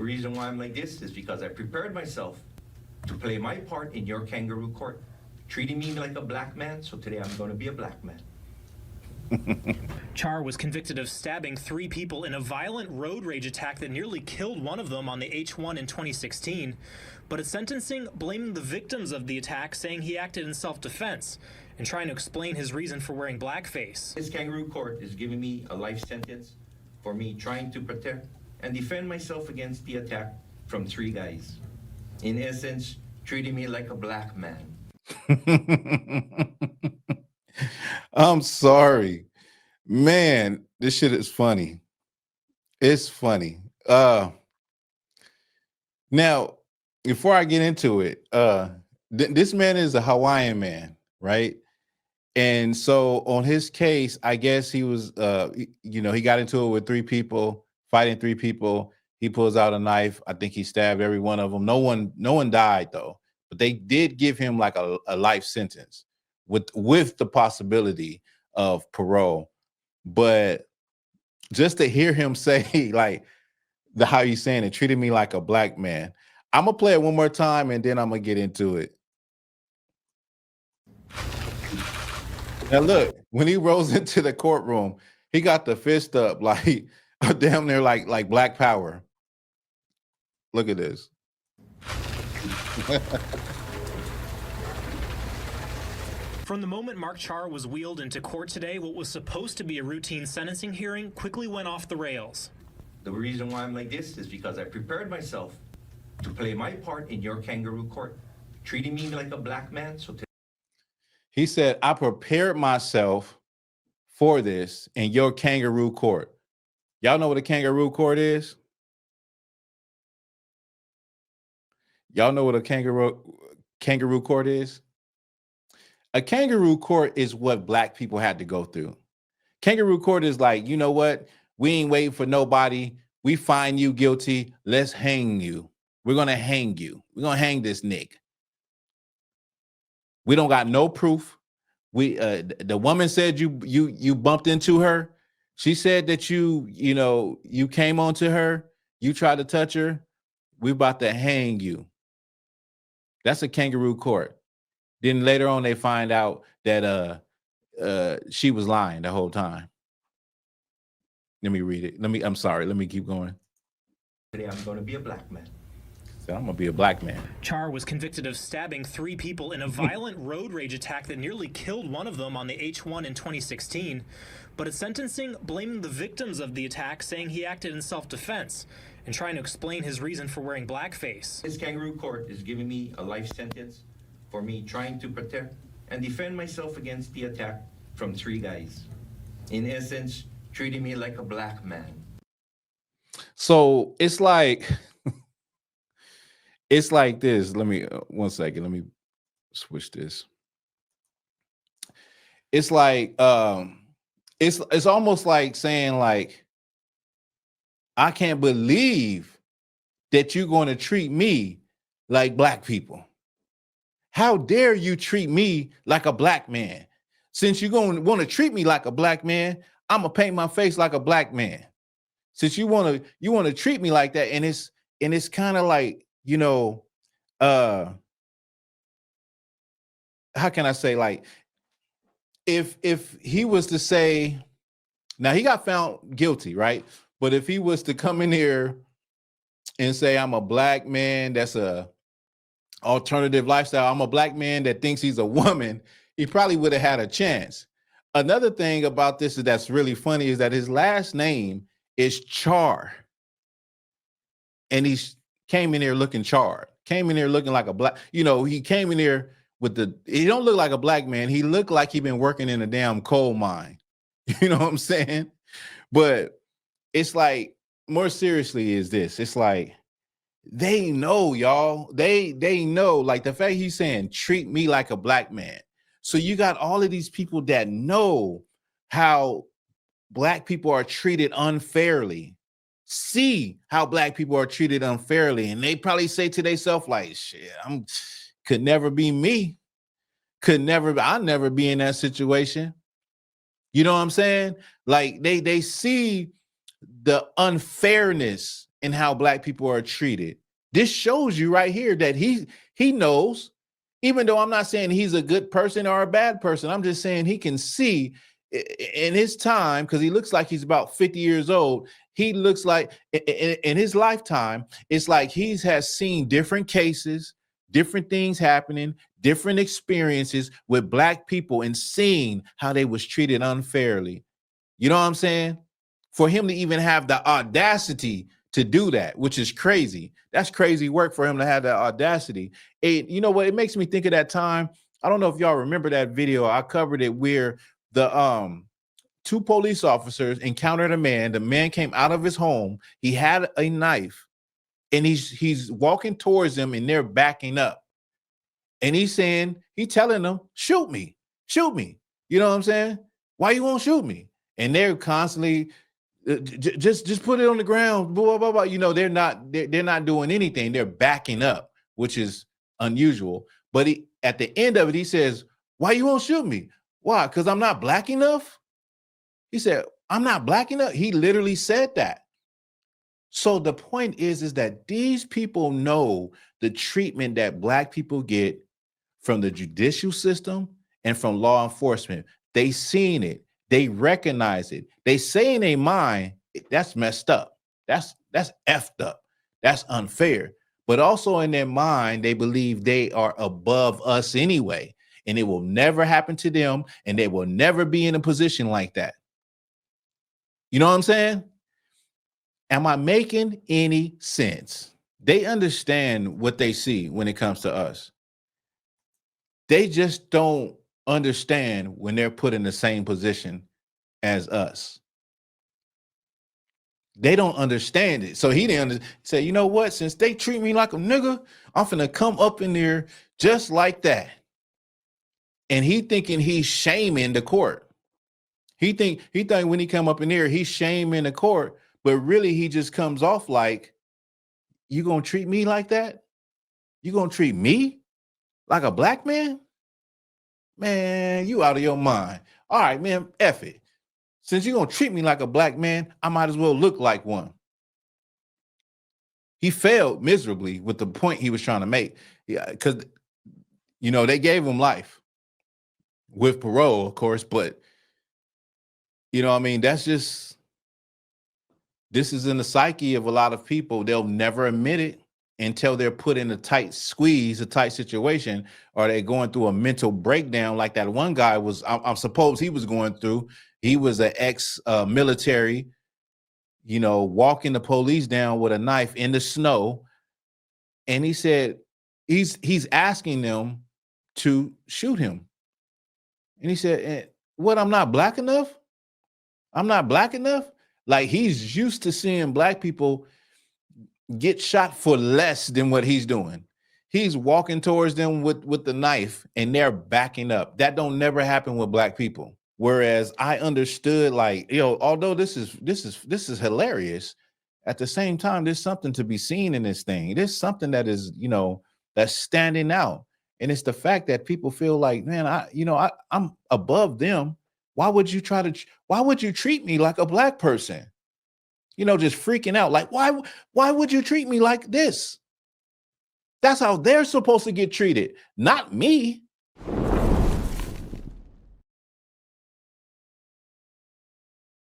reason why I'm like this is because I prepared myself to play my part in your kangaroo court, treating me like a black man, so today I'm going to be a black man. Char was convicted of stabbing 3 people in a violent road rage attack that nearly killed one of them on the H1 in 2016, but at sentencing, blaming the victims of the attack, saying he acted in self-defense and trying to explain his reason for wearing blackface. This kangaroo court is giving me a life sentence for me trying to protect and defend myself against the attack from 3 guys. In essence, treating me like a black man. I'm sorry, man. This shit is funny. It's funny. Now, before I get into it, this man is a Hawaiian man, right? And so on his case, I guess he was, he got into it with 3 people, fighting 3 people. He pulls out a knife. I think he stabbed every one of them. No one died though, but they did give him like a life sentence with the possibility of parole. But just to hear him say like how he's saying it, treated me like a black man. I'm gonna play it one more time and then I'm gonna get into it. Now look, when he rolls into the courtroom, he got the fist up like damn near like Black Power. Look at this. From the moment Mark Char was wheeled into court today, what was supposed to be a routine sentencing hearing quickly went off the rails. The reason why I'm like this is because I prepared myself to play my part in your kangaroo court, treating me like a black man, so he said, I prepared myself for this in your kangaroo court. Y'all know what a kangaroo court is? Y'all know what a kangaroo court is? A kangaroo court is what black people had to go through. Kangaroo court is like, you know what? We ain't waiting for nobody. We find you guilty. Let's hang you. We're going to hang you. We're going to hang this Nick. We don't got no proof. We the woman said you bumped into her. She said that you came onto her. You tried to touch her. We about to hang you. That's a kangaroo court. Then later on they find out that she was lying the whole time. Let me read it. I'm sorry. Let me keep going. today I'm going to be a black man. So I'm gonna be a black man. Char was convicted of stabbing 3 people in a violent road rage attack that nearly killed one of them on the H1 in 2016, but at sentencing, blaming the victims of the attack, saying he acted in self-defense and trying to explain his reason for wearing blackface. This kangaroo court is giving me a life sentence for me trying to protect and defend myself against the attack from 3 guys. In essence, treating me like a black man. So it's like it's like this. Let me 1 second. Let me switch this. It's like it's almost like saying like, I can't believe that you're going to treat me like black people. How dare you treat me like a black man? Since you're going to want to treat me like a black man, I'm gonna paint my face like a black man. Since you want to treat me like that, and it's kind of like, you know, how can I say, like, if he was to say, now he got found guilty, right? But if he was to come in here and say, I'm a black man, that's a alternative lifestyle, I'm a black man that thinks he's a woman, he probably would have had a chance. Another thing about this that's really funny is that his last name is Char. And he came in here looking charred, came in here looking like a black, he came in here with he don't look like a black man. He looked like he'd been working in a damn coal mine. You know what I'm saying? But it's like, more seriously is this. It's like, they know, y'all. They know, like the fact he's saying, treat me like a black man. So you got all of these people that know how black people are treated unfairly, see how black people are treated unfairly, and they probably say to themselves like, shit, could never be me. I'll never be in that situation. You know what I'm saying? Like they see the unfairness in how black people are treated. This shows you right here that he knows, even though I'm not saying he's a good person or a bad person. I'm just saying he can see in his time, because he looks like he's about 50 years old. He looks like in his lifetime, it's like he has seen different cases, different things happening, different experiences with black people, and seeing how they was treated unfairly. You know what I'm saying? For him to even have the audacity to do that, which is crazy. That's crazy work for him to have that audacity. You know what? It makes me think of that time. I don't know if y'all remember that video. I covered it where the two police officers encountered a man. The man came out of his home. He had a knife, and he's walking towards them, and they're backing up. And he's telling them, shoot me. You know what I'm saying? Why you won't shoot me? And they're constantly just put it on the ground. Blah, blah, blah. You know, they're not doing anything. They're backing up, which is unusual. But at the end of it, he says, why you won't shoot me? Why? Because I'm not black enough? He said, I'm not black enough. He literally said that. So the point is that these people know the treatment that black people get from the judicial system and from law enforcement. They seen it. They recognize it. They say in their mind, that's messed up. That's effed up. That's unfair. But also in their mind, they believe they are above us anyway. And it will never happen to them. And they will never be in a position like that. You know what I'm saying? Am I making any sense? They understand what they see when it comes to us. They just don't understand when they're put in the same position as us. They don't understand it. So he didn't say, you know what? Since they treat me like a nigga, I'm finna come up in there just like that. And he thinking he's shaming the court. He think when he come up in there, he's shaming the court, but really he just comes off like, you gonna treat me like that? You gonna treat me like a black man? Man, you out of your mind. All right, man, F it. Since you're gonna treat me like a black man, I might as well look like one. He failed miserably with the point he was trying to make. Yeah, because you know they gave him life with parole, of course, but you know, I mean, this is in the psyche of a lot of people. They'll never admit it until they're put in a tight squeeze, a tight situation, or they're going through a mental breakdown like that one guy was, I suppose he was going through. He was an ex-military, you know, walking the police down with a knife in the snow. And he said, he's asking them to shoot him. And he said, what, I'm not black enough? I'm not black enough? Like, he's used to seeing black people get shot for less than what he's doing. He's walking towards them with the knife and they're backing up. That don't never happen with black people. Whereas I understood, like, you know, although this is hilarious, at the same time, there's something to be seen in this thing. There's something that is, you know, that's standing out. And it's the fact that people feel like, man, I'm above them. Why would you treat me like a black person? You know, just freaking out. Like, why would you treat me like this? That's how they're supposed to get treated, not me.